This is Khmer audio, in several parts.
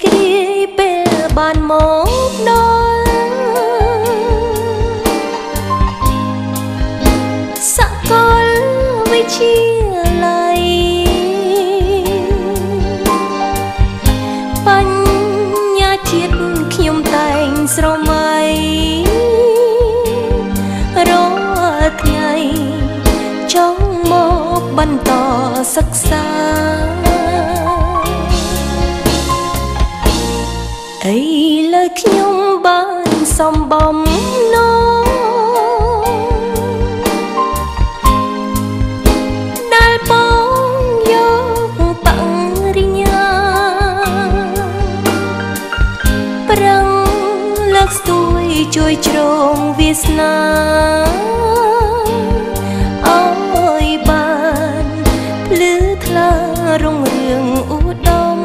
គ្រាយពេលបានមកដល់សាកលវិទ្យាល័យបញ្ញាជាតិខ្ញុំតែងស្រមៃរាល់ថ្ងៃចង់មកបន្តសិក្សាឥឡូវខ្ញុំបានសំបំណងដែលបងយកបរិញ្ញាប្រឹងលើកស្ទួយជួយជ្រងវាសនាអើយបានភ្លឺថ្លារុងរឿងឧត្តម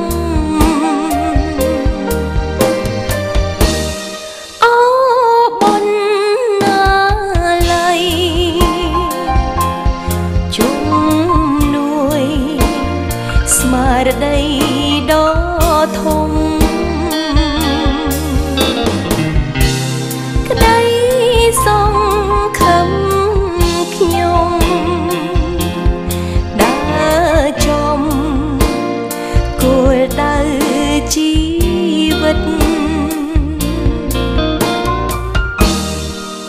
ស្មារតីដ៏ធំក្តីសង្ឃឹមខ្ញុំដើរចំគោលដៅជីវិត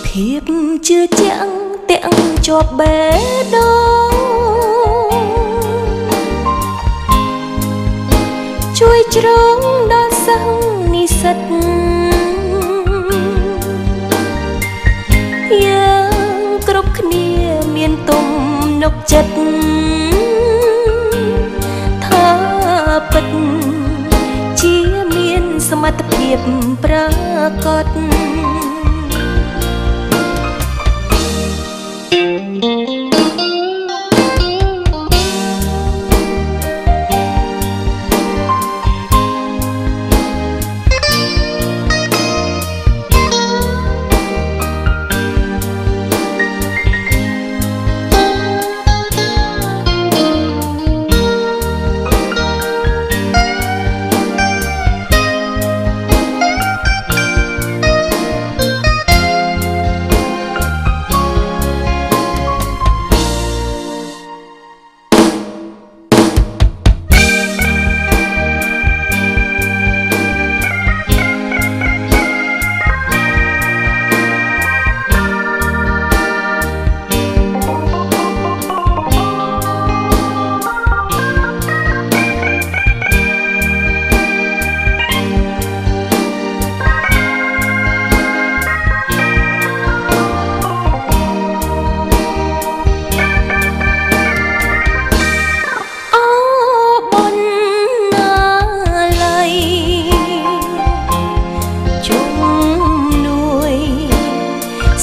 ភាពជឿជាក់ទាំងជាប់បេះដូងជួយជ្រងដល់សិស្សនិស្សិតយើងគ្រប់គ្នាមានទំនុកចិត្តថាពិតជាមានសមត្ថភាពប្រាកដ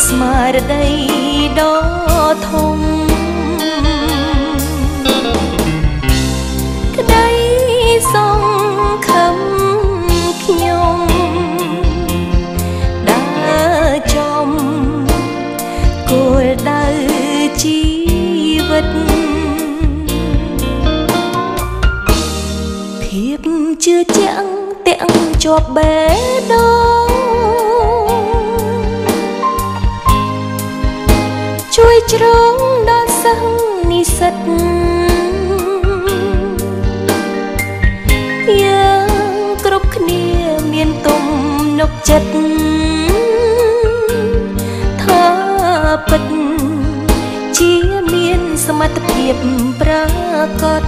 ស្មារតីដ៏ធំក្តីសង្ឃឹមខ្ញុំដើរចំគោលដៅជីវិតភាពជឿជាក់ទាំងជាប់បេះដូងជួយជ្រងដល់សិស្សនិស្សិតយើងគ្រប់គ្នាមានទំនុកចិត្តថាពិតជាមានសមត្ថភាពប្រាកដ